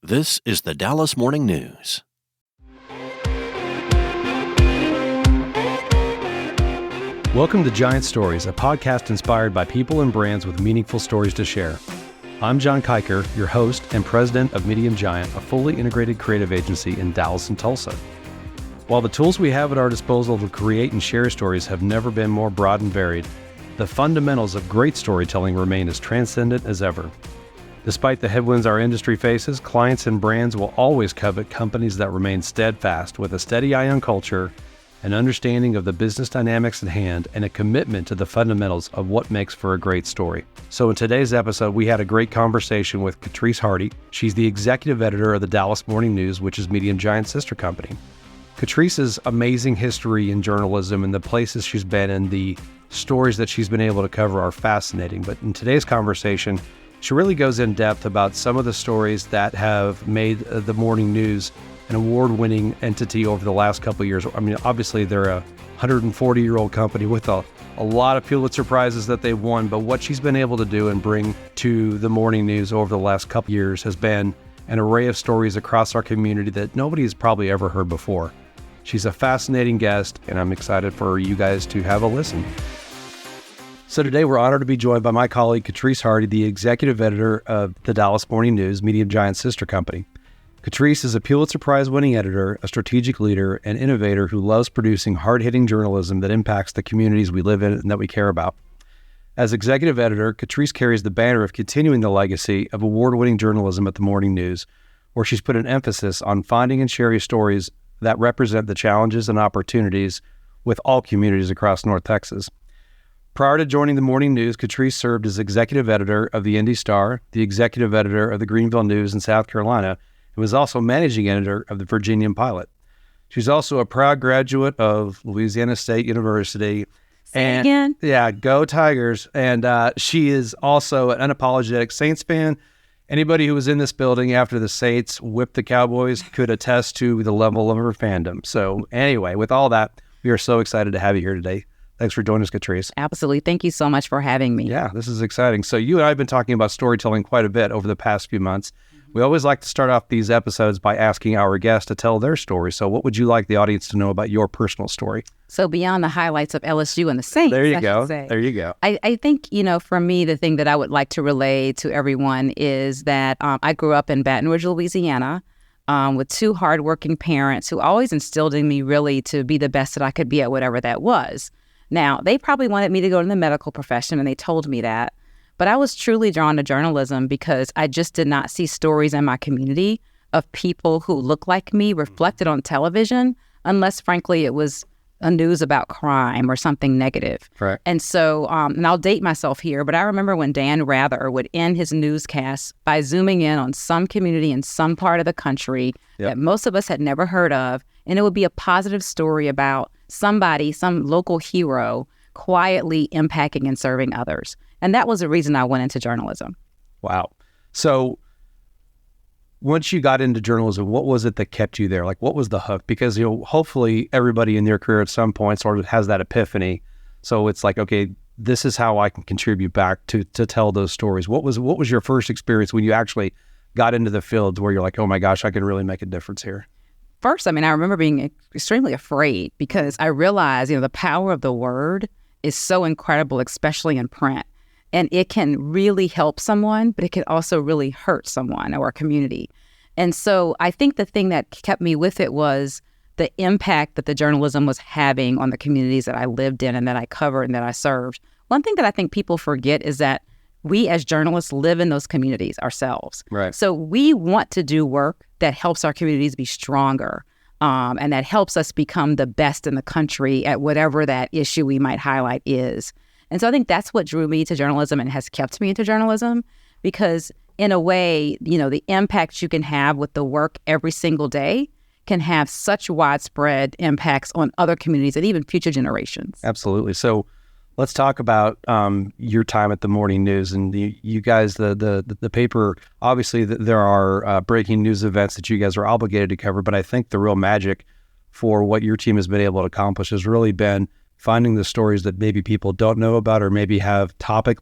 This is the Dallas Morning News. Welcome to Giant Stories, a podcast inspired by people and brands with meaningful stories to share. I'm John Kiker, your host and president of Medium Giant, a fully integrated creative agency in Dallas and Tulsa. While the tools we have at our disposal to create and share stories have never been more broad and varied, the fundamentals of great storytelling remain as transcendent as ever. Despite the headwinds our industry faces, clients and brands will always covet companies that remain steadfast with a steady eye on culture, an understanding of the business dynamics at hand, and a commitment to the fundamentals of what makes for a great story. So in today's episode, we had a great conversation with Katrice Hardy. She's the executive editor of the Dallas Morning News, which is Medium Giant's sister company. Katrice's amazing history in journalism and the places she's been and the stories that she's been able to cover are fascinating. But in today's conversation, she really goes in depth about some of the stories that have made the morning news an award-winning entity over the last couple of years. I mean, obviously they're a 140-year-old company with a lot of Pulitzer Prizes that they've won, but what she's been able to do and bring to the morning news over the last couple of years has been an array of stories across our community that nobody has probably ever heard before. She's a fascinating guest, and I'm excited for you guys to have a listen. So today we're honored to be joined by my colleague, Katrice Hardy, the executive editor of the Dallas Morning News, Medium Giant's sister company. Katrice is a Pulitzer Prize-winning editor, a strategic leader, and innovator who loves producing hard-hitting journalism that impacts the communities we live in and that we care about. As executive editor, Katrice carries the banner of continuing the legacy of award-winning journalism at the Morning News, where she's put an emphasis on finding and sharing stories that represent the challenges and opportunities with all communities across North Texas. Prior to joining the Morning News, Katrice served as executive editor of the Indy Star, the executive editor of the Greenville News in South Carolina, and was also managing editor of the Virginian Pilot. She's also a proud graduate of Louisiana State University. Again? Yeah, go Tigers. And she is also an unapologetic Saints fan. Anybody who was in this building after the Saints whipped the Cowboys could attest to the level of her fandom. So anyway, with all that, we are so excited to have you here today. Thanks for joining us, Katrice. Absolutely. Thank you so much for having me. Yeah, this is exciting. So you and I have been talking about storytelling quite a bit over the past few months. We always like to start off these episodes by asking our guests to tell their story. So what would you like the audience to know about your personal story? So beyond the highlights of LSU and the Saints, there you go. There you go. I think, for me, the thing that I would like to relay to everyone is that I grew up in Baton Rouge, Louisiana, with two hardworking parents who always instilled in me really to be the best that I could be at whatever that was. Now, they probably wanted me to go in the medical profession, and they told me that. But I was truly drawn to journalism because I just did not see stories in my community of people who look like me reflected on television, unless, frankly, it was a news about crime or something negative. Right. And so, and I'll date myself here, but I remember when Dan Rather would end his newscast by zooming in on some community in some part of the country that most of us had never heard of, and it would be a positive story about somebody, some local hero, quietly impacting and serving others. And that was the reason I went into journalism. Wow. So once you got into journalism, what was it that kept you there? Like, what was the hook? Because, hopefully everybody in their career at some point sort of has that epiphany. So it's like, okay, this is how I can contribute back to tell those stories. What was your first experience when you actually got into the field where you're like, oh my gosh, I can really make a difference here? First, I remember being extremely afraid because I realized, the power of the word is so incredible, especially in print. And it can really help someone, but it can also really hurt someone or a community. And so I think the thing that kept me with it was the impact that the journalism was having on the communities that I lived in and that I covered and that I served. One thing that I think people forget is that we as journalists live in those communities ourselves. Right. So we want to do work that helps our communities be stronger and that helps us become the best in the country at whatever that issue we might highlight is. And so I think that's what drew me to journalism and has kept me into journalism because in a way, the impact you can have with the work every single day can have such widespread impacts on other communities and even future generations. Absolutely. So let's talk about your time at the Morning News and you guys, the paper. Obviously, there are breaking news events that you guys are obligated to cover, but I think the real magic for what your team has been able to accomplish has really been finding the stories that maybe people don't know about or maybe have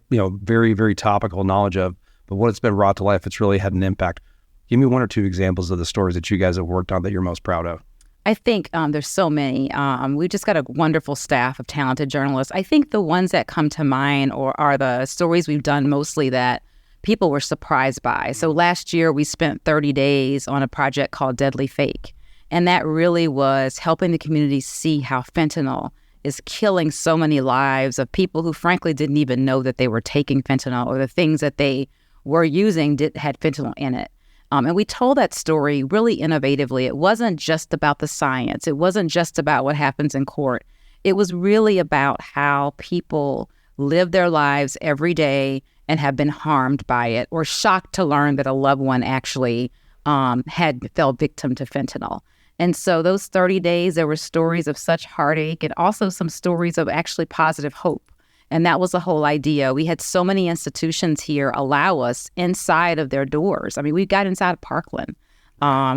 very, very topical knowledge of, but when it's been brought to life, it's really had an impact. Give me one or two examples of the stories that you guys have worked on that you're most proud of. I think there's so many. We've just got a wonderful staff of talented journalists. I think the ones that come to mind are the stories we've done mostly that people were surprised by. So last year we spent 30 days on a project called Deadly Fake. And that really was helping the community see how fentanyl is killing so many lives of people who frankly didn't even know that they were taking fentanyl, or the things that they were using had fentanyl in it. And we told that story really innovatively. It wasn't just about the science. It wasn't just about what happens in court. It was really about how people live their lives every day and have been harmed by it, or shocked to learn that a loved one actually fell victim to fentanyl. And so those 30 days, there were stories of such heartache and also some stories of actually positive hope. And that was the whole idea. We had so many institutions here allow us inside of their doors. I mean, we got inside of Parkland.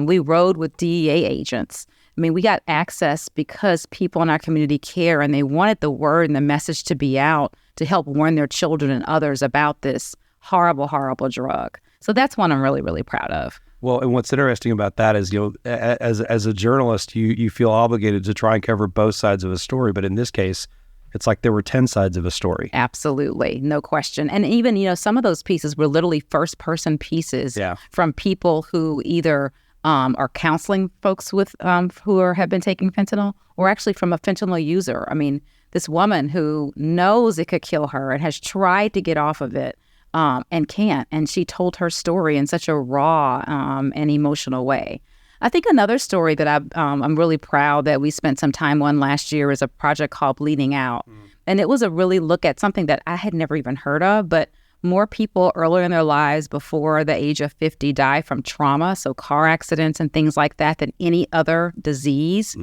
We rode with DEA agents. I mean, we got access because people in our community care, and they wanted the word and the message to be out to help warn their children and others about this horrible, horrible drug. So that's one I'm really, really proud of. Well, and what's interesting about that is, as a journalist, you feel obligated to try and cover both sides of a story. But in this case, it's like there were 10 sides of a story. Absolutely. No question. And even, some of those pieces were literally first-person pieces from people who either are counseling folks with who have been taking fentanyl, or actually from a fentanyl user. I mean, this woman who knows it could kill her and has tried to get off of it and can't. And she told her story in such a raw and emotional way. I think another story that I'm really proud that we spent some time on last year is a project called Bleeding Out. And it was a really look at something that I had never even heard of, but more people earlier in their lives before the age of 50 die from trauma, so car accidents and things like that, than any other disease.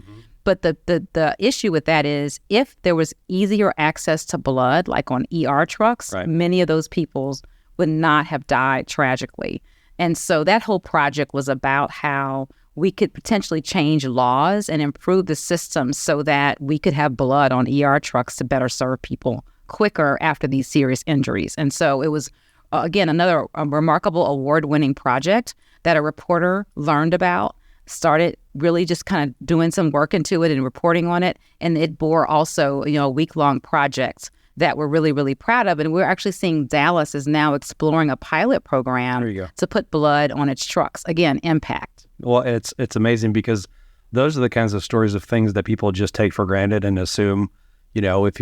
But the issue with that is, if there was easier access to blood, like on ER trucks, many of those people would not have died tragically. And so that whole project was about how we could potentially change laws and improve the system so that we could have blood on ER trucks to better serve people quicker after these serious injuries. And so it was, again, another remarkable award-winning project that a reporter learned about, started really just kind of doing some work into it and reporting on it. And it bore also, a week-long project that we're really, really proud of. And we're actually seeing Dallas is now exploring a pilot program to put blood on its trucks. Again, impact. Well, it's amazing, because those are the kinds of stories of things that people just take for granted and assume, if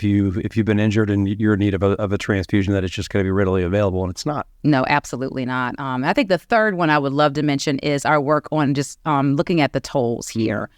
you've been injured and you're in need of a transfusion, that it's just going to be readily available, and it's not. No, absolutely not. I think the third one I would love to mention is our work on just looking at the tolls here.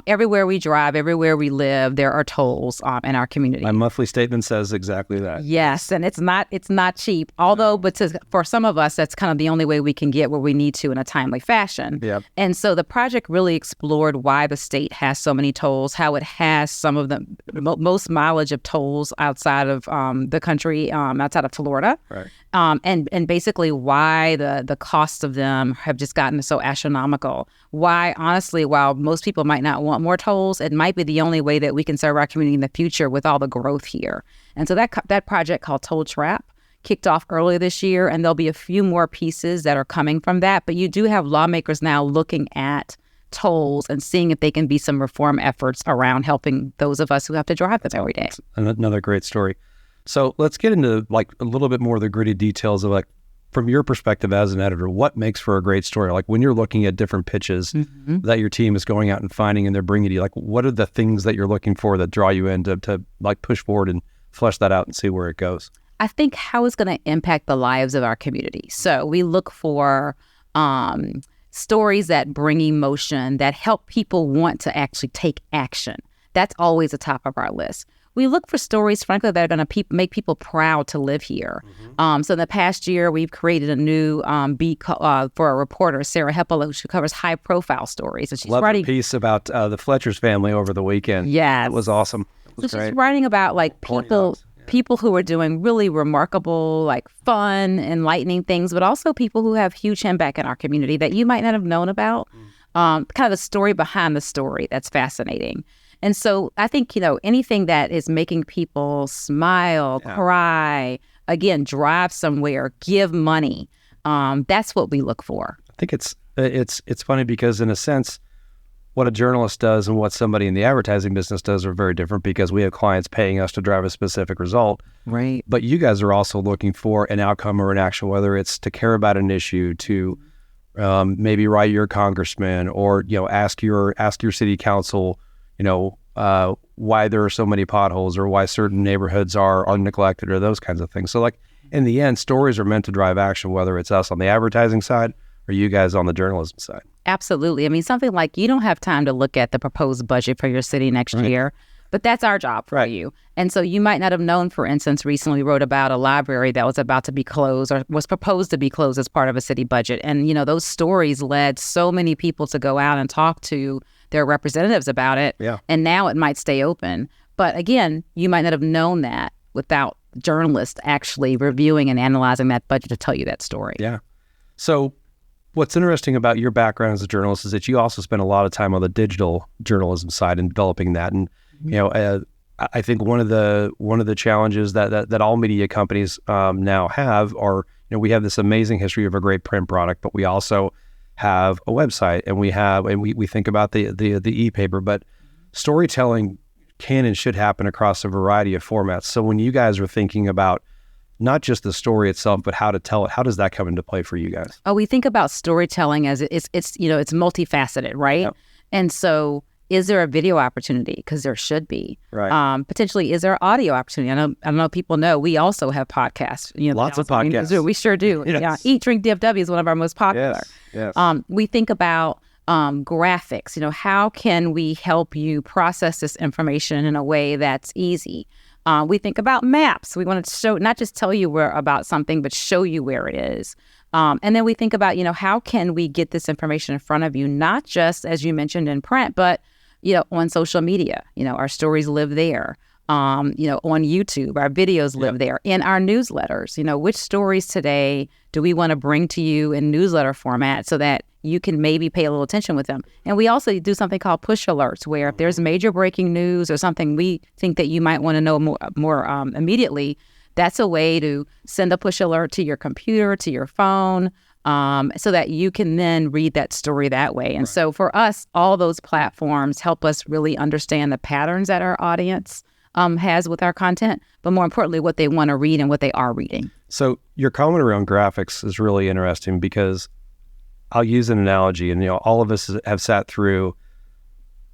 Everywhere we drive, everywhere we live, there are tolls in our community. My monthly statement says exactly that. Yes, and it's not cheap. Although, for some of us, that's kind of the only way we can get where we need to in a timely fashion. Yep. And so the project really explored why the state has so many tolls, how it has some of the most mileage of tolls outside of the country, outside of Florida. Right. And basically why the costs of them have just gotten so astronomical. Why, honestly, while most people might not want more tolls, it might be the only way that we can serve our community in the future with all the growth here. And so that project called Toll Trap kicked off earlier this year, and there'll be a few more pieces that are coming from that. But you do have lawmakers now looking at tolls and seeing if they can be some reform efforts around helping those of us who have to drive them every day. Another great story. So let's get into a little bit more of the gritty details of from your perspective as an editor, what makes for a great story? Like when you're looking at different pitches that your team is going out and finding and they're bringing to you, what are the things that you're looking for that draw you in to push forward and flesh that out and see where it goes? I think how it's going to impact the lives of our community. So we look for stories that bring emotion, that help people want to actually take action. That's always the top of our list. We look for stories, frankly, that are going to make people proud to live here. So in the past year, we've created a new beat for a reporter, Sarah Heppola, who covers high-profile stories. And she's writing a piece about the Fletcher's family over the weekend. Yeah, it was awesome. It was great. She's writing about people who are doing really remarkable, fun, enlightening things, but also people who have huge impact in our community that you might not have known about. Kind of the story behind the story that's fascinating. And so I think, anything that is making people smile, cry, again, drive somewhere, give money, that's what we look for. I think it's funny because in a sense, what a journalist does and what somebody in the advertising business does are very different because we have clients paying us to drive a specific result. Right. But you guys are also looking for an outcome or an action, whether it's to care about an issue, to maybe write your congressman, or ask your city council, why there are so many potholes or why certain neighborhoods are neglected or those kinds of things. So like in the end, stories are meant to drive action, whether it's us on the advertising side or you guys on the journalism side. Absolutely. I mean, something like you don't have time to look at the proposed budget for your city next year, but that's our job for you. And so you might not have known, for instance, recently wrote about a library that was about to be closed or was proposed to be closed as part of a city budget. And, those stories led so many people to go out and talk to their representatives about it. Yeah. And now it might stay open. But again, you might not have known that without journalists actually reviewing and analyzing that budget to tell you that story. Yeah. So what's interesting about your background as a journalist is that you also spend a lot of time on the digital journalism side and developing that. And I think one of the challenges that all media companies now have are we have this amazing history of a great print product, but we also have a website and we think about the e-paper, but storytelling can and should happen across a variety of formats. So when you guys are thinking about not just the story itself, but how to tell it, how does that come into play for you guys? Oh, we think about storytelling as it's multifaceted, right? Yep. And so is there a video opportunity? Because there should be. Right. Potentially, is there audio opportunity? I don't know if people know, we also have podcasts. Lots of podcasts. We sure do. Yes. Yeah. Eat, Drink, DFW is one of our most popular. Yes. We think about graphics. How can we help you process this information in a way that's easy? We think about maps. We want to show, not just tell you about something, but show you where it is. And then we think about, how can we get this information in front of you, not just, as you mentioned, in print, but, on social media. Our stories live there. On YouTube, our videos live there. In our newsletters, which stories today do we want to bring to you in newsletter format so that you can maybe pay a little attention with them. And we also do something called push alerts, where if there's major breaking news or something we think that you might want to know more immediately, that's a way to send a push alert to your computer, to your phone, so that you can then read that story that way. And so for us, all those platforms help us really understand the patterns that our audience has with our content, but more importantly, what they want to read and what they are reading. So your comment around graphics is really interesting because I'll use an analogy, and all of us have sat through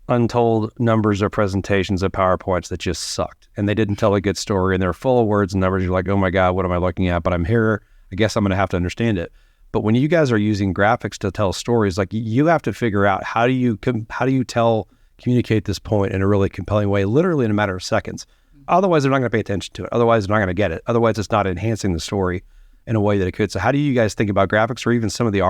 untold numbers of presentations of PowerPoints that just sucked, and they didn't tell a good story, and they're full of words and numbers. You're like, oh my God, what am I looking at? But I'm here. I guess I'm going to have to understand it. But when you guys are using graphics to tell stories, like you have to figure out how do you communicate this point in a really compelling way, literally in a matter of seconds. Otherwise, they're not going to pay attention to it. Otherwise, they're not going to get it. Otherwise, it's not enhancing the story in a way that it could. So how do you guys think about graphics, or even some of the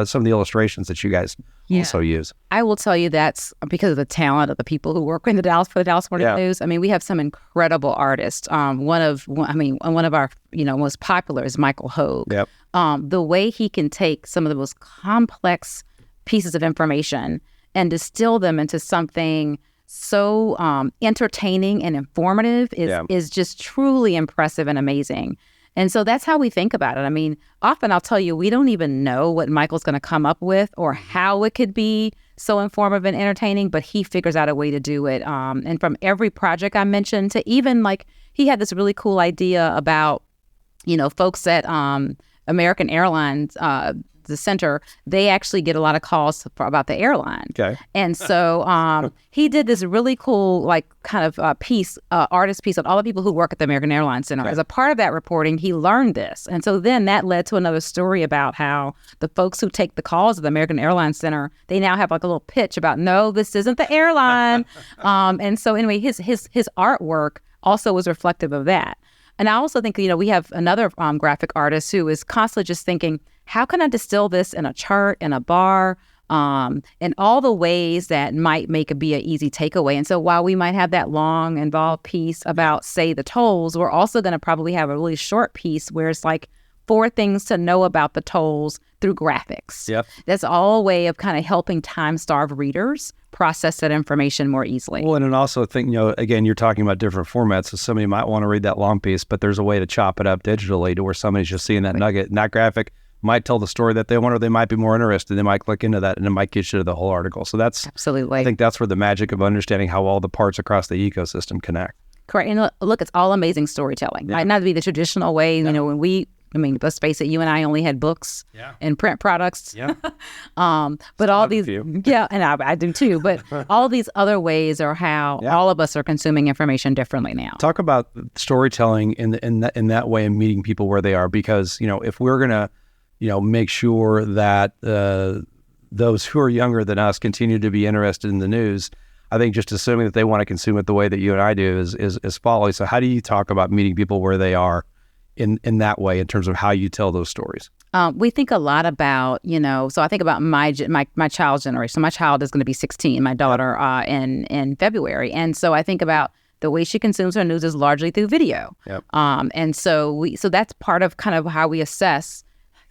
some of the illustrations that you guys also use? I will tell you that's because of the talent of the people who work in the Dallas Morning News. I mean, we have some incredible artists. One of our most popular is Michael Hogue. Yep. The way he can take some of the most complex pieces of information and distill them into something so entertaining and informative is just truly impressive and amazing. And so that's how we think about it. I mean, often I'll tell you, we don't even know what Michael's going to come up with or how it could be so informative and entertaining, but he figures out a way to do it. And from every project I mentioned to even he had this really cool idea about, folks at American Airlines, the center, they actually get a lot of calls about the airline. Okay. And so he did this really cool, artist piece on all the people who work at the American Airlines Center. Okay. As a part of that reporting, he learned this. And so then that led to another story about how the folks who take the calls at the American Airlines Center, they now have a little pitch about, no, this isn't the airline. And so anyway, his artwork also was reflective of that. And I also think, we have another graphic artist who is constantly just thinking, how can I distill this in a chart, in a bar, and all the ways that might be an easy takeaway. And so while we might have that long, involved piece about, say, the tolls, we're also going to probably have a really short piece where it's 4 things to know about the tolls through graphics. Yep. That's all a way of kind of helping time-starved readers process that information more easily. Well, and then also think, again, you're talking about different formats, so somebody might want to read that long piece, but there's a way to chop it up digitally to where somebody's just seeing that nugget, and that graphic might tell the story that they want, or they might be more interested. They might click into that, and it might get you to the whole article. So that's absolutely. I think that's where the magic of understanding how all the parts across the ecosystem connect. Correct. And look, it's all amazing storytelling. Might not be the traditional way. You know, let's face it, you and I only had books and print products. Yeah. But all these, and I do too. But all these other ways are how all of us are consuming information differently now. Talk about storytelling in that way and meeting people where they are, because if we're gonna make sure that those who are younger than us continue to be interested in the news, I think just assuming that they want to consume it the way that you and I do is folly. So how do you talk about meeting people where they are in that way in terms of how you tell those stories? We think a lot about, so I think about my child's generation. My child is going to be 16, my daughter, in February. And so I think about the way she consumes her news is largely through video. Yep. And so that's part of kind of how we assess,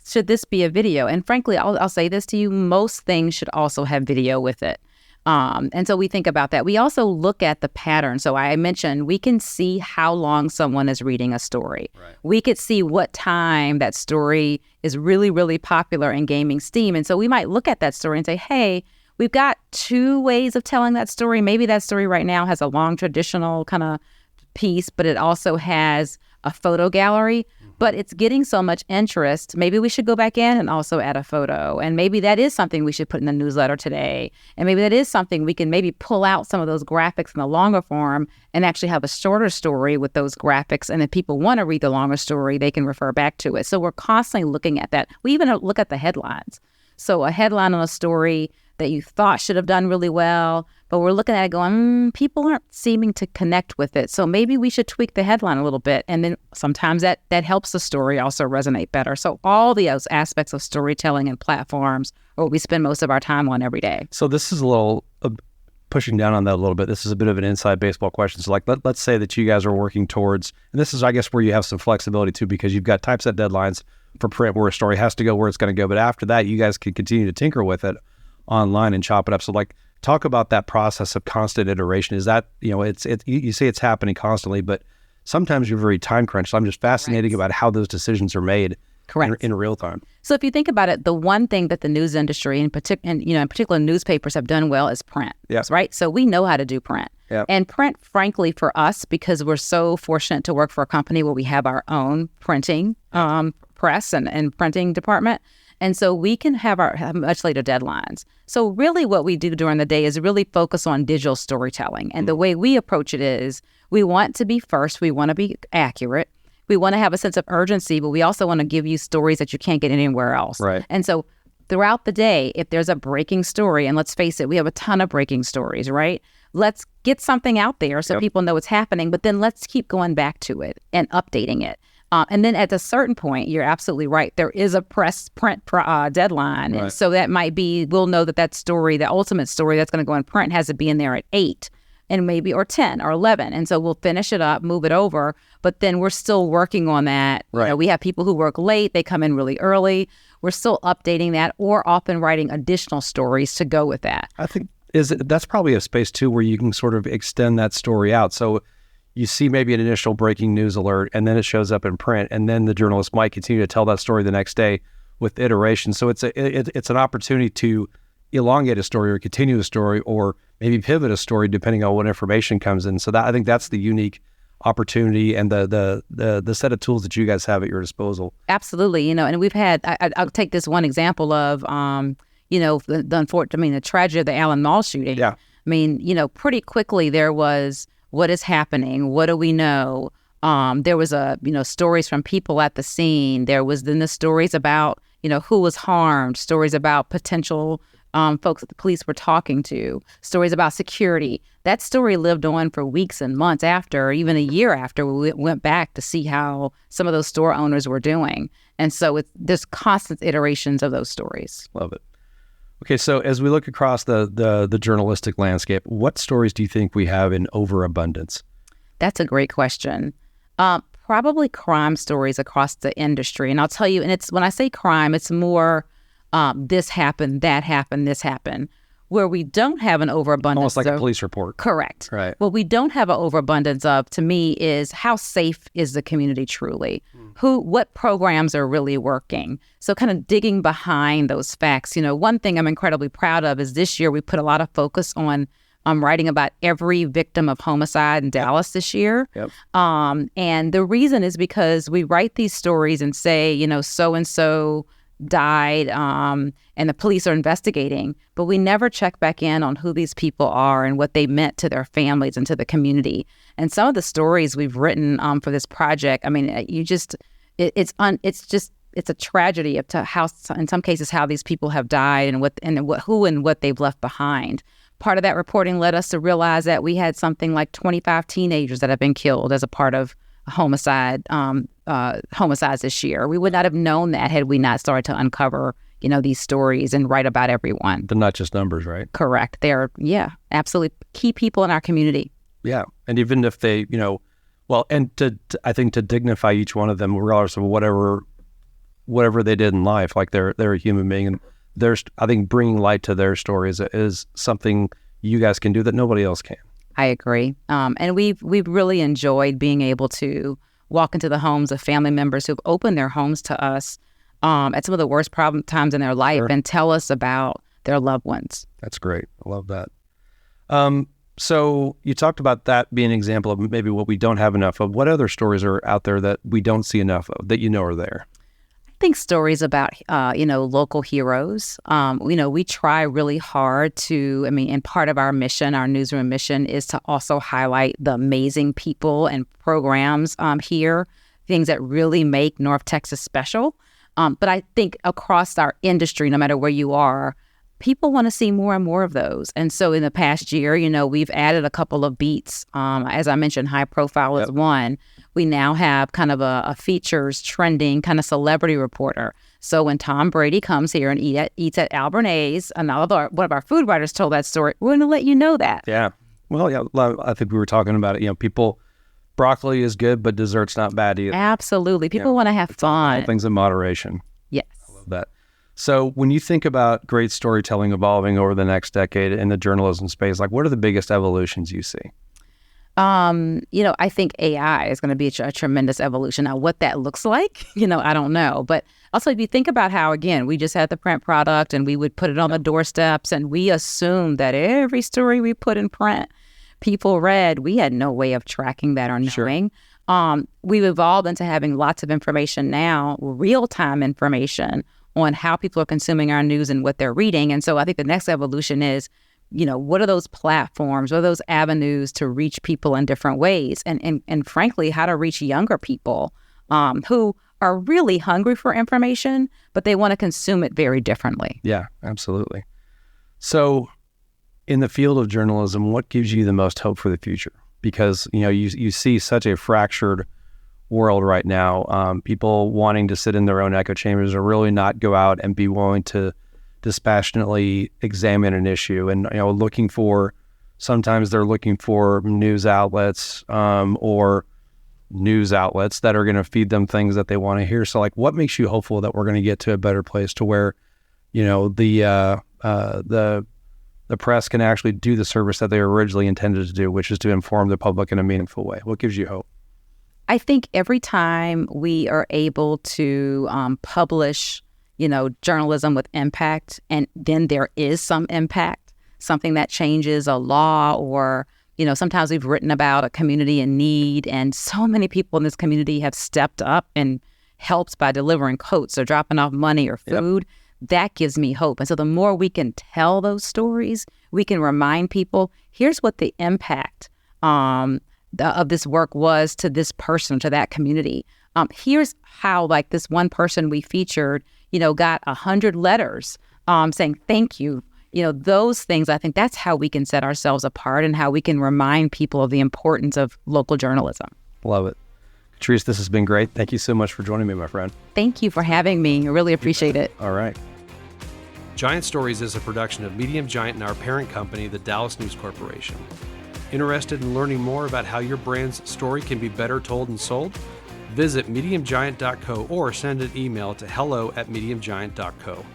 should this be a video? And frankly, I'll say this to you, most things should also have video with it. And so we think about that. We also look at the pattern. So I mentioned we can see how long someone is reading a story. Right. We could see what time that story is really, really popular and gaining steam. And so we might look at that story and say, hey, we've got two ways of telling that story. Maybe that story right now has a long traditional kind of piece, but it also has a photo gallery. But it's getting so much interest. Maybe we should go back in and also add a photo. And maybe that is something we should put in the newsletter today. And maybe that is something we can maybe pull out some of those graphics in the longer form and actually have a shorter story with those graphics. And if people want to read the longer story, they can refer back to it. So we're constantly looking at that. We even look at the headlines. So a headline on a story that you thought should have done really well, but we're looking at it going, people aren't seeming to connect with it. So maybe we should tweak the headline a little bit. And then sometimes that helps the story also resonate better. So all those aspects of storytelling and platforms are what we spend most of our time on every day. So this is a little pushing down on that a little bit. This is a bit of an inside baseball question. So let's say that you guys are working towards, and this is, I guess, where you have some flexibility too, because you've got typeset deadlines for print where a story has to go where it's going to go. But after that, you guys can continue to tinker with it online and chop it up. So talk about that process of constant iteration. Is that, you say it's happening constantly, but sometimes you're very time crunched. So I'm just fascinated about how those decisions are made. Correct. In real time. So if you think about it, the one thing that the news industry, in particular newspapers, have done well is print. Yes. Right. So we know how to do print. Yep. And print, frankly, for us, because we're so fortunate to work for a company where we have our own printing press and printing department. And so we can have much later deadlines. So really what we do during the day is really focus on digital storytelling. And the way we approach it is we want to be first. We want to be accurate. We want to have a sense of urgency, but we also want to give you stories that you can't get anywhere else. Right. And so throughout the day, if there's a breaking story, and let's face it, we have a ton of breaking stories, right? Let's get something out there so people know what's happening, but then let's keep going back to it and updating it. And then at a certain point, you're absolutely right. There is a print deadline. Right. And so that might be, we'll know that story, the ultimate story that's going to go in print has to be in there at 8 and maybe, or 10 or 11. And so we'll finish it up, move it over, but then we're still working on that. Right. We have people who work late. They come in really early. We're still updating that or often writing additional stories to go with that. I think that's probably a space too where you can sort of extend that story out. So you see maybe an initial breaking news alert, and then it shows up in print, and then the journalist might continue to tell that story the next day with iteration. So it's an opportunity to elongate a story or continue a story or maybe pivot a story depending on what information comes in. So I think that's the unique opportunity and the set of tools that you guys have at your disposal. Absolutely, and we've had. I'll take this one example of the tragedy of the Allen Mall shooting. Yeah, pretty quickly there was. What is happening? What do we know? There was stories from people at the scene. There was then the stories about, who was harmed, stories about potential folks that the police were talking to, stories about security. That story lived on for weeks and months after, even a year after we went back to see how some of those store owners were doing. And so there's constant iterations of those stories. Love it. Okay, so as we look across the journalistic landscape, what stories do you think we have in overabundance? That's a great question. Probably crime stories across the industry. And I'll tell you, and it's when I say crime, it's more this happened, that happened, this happened. Where we don't have an overabundance, almost like a police report. Correct. Right. What we don't have an overabundance of, to me, is how safe is the community truly? What programs are really working? So kind of digging behind those facts. One thing I'm incredibly proud of is this year we put a lot of focus on writing about every victim of homicide in Dallas this year. Yep. And the reason is because we write these stories and say, so-and-so died and the police are investigating, but we never check back in on who these people are and what they meant to their families and to the community. And some of the stories we've written for this project, I mean, it's a tragedy of how, in some cases, how these people have died and what they've left behind. Part of that reporting led us to realize that we had something like 25 teenagers that have been killed as a part of homicides this year. We would not have known that had we not started to uncover, these stories and write about everyone. They're not just numbers, right? Correct. They're, absolutely key people in our community. Yeah. And even if they, I think to dignify each one of them, regardless of whatever they did in life, like they're a human being, and I think bringing light to their stories is something you guys can do that nobody else can. I agree. And we've really enjoyed being able to walk into the homes of family members who've opened their homes to us at some of the worst times in their life and tell us about their loved ones. That's great. I love that. So you talked about that being an example of maybe what we don't have enough of. What other stories are out there that we don't see enough of that are there? I think stories about, local heroes. We try really hard to, and part of our mission, our newsroom mission, is to also highlight the amazing people and programs here, things that really make North Texas special. But I think across our industry, no matter where you are, people want to see more and more of those. And so in the past year, we've added a couple of beats. As I mentioned, high profile is one. We now have kind of a features trending kind of celebrity reporter. So when Tom Brady comes here and eats at Albernays, one of our food writers told that story, we're going to let you know that. Yeah. Well, yeah, I think we were talking about it. People, broccoli is good, but dessert's not bad either. Absolutely. People want to have fun. All things in moderation. Yes. I love that. So when you think about great storytelling evolving over the next decade in the journalism space, like what are the biggest evolutions you see? I think AI is going to be a tremendous evolution. Now, what that looks like, I don't know. But also, if you think about how, again, we just had the print product and we would put it on the doorsteps and we assumed that every story we put in print, people read. We had no way of tracking that or knowing. Sure. We've evolved into having lots of information now, real-time information on how people are consuming our news and what they're reading. And so I think the next evolution is, what are those platforms, what are those avenues to reach people in different ways? And frankly, how to reach younger people who are really hungry for information, but they want to consume it very differently. Yeah, absolutely. So in the field of journalism, what gives you the most hope for the future? Because, you see such a fractured world right now. People wanting to sit in their own echo chambers or really not go out and be willing to dispassionately examine an issue, and sometimes they're looking for news outlets or news outlets that are going to feed them things that they want to hear. So like, what makes you hopeful that we're going to get to a better place to where the press can actually do the service that they originally intended to do, which is to inform the public in a meaningful way? What gives you hope? I think every time we are able to publish journalism with impact, and then there is some impact, something that changes a law, or, sometimes we've written about a community in need, and so many people in this community have stepped up and helped by delivering coats or dropping off money or food. Yep. That gives me hope. And so the more we can tell those stories, we can remind people, here's what the impact of this work was to this person, to that community. Here's how, like, this one person we featured, got 100 letters saying thank you. Those things, I think that's how we can set ourselves apart and how we can remind people of the importance of local journalism. Love it. Katrice, this has been great. Thank you so much for joining me, my friend. Thank you for having me. I really appreciate it. All right. Giant Stories is a production of Medium Giant and our parent company, the Dallas News Corporation. Interested in learning more about how your brand's story can be better told and sold? Visit mediumgiant.co or send an email to hello@mediumgiant.co.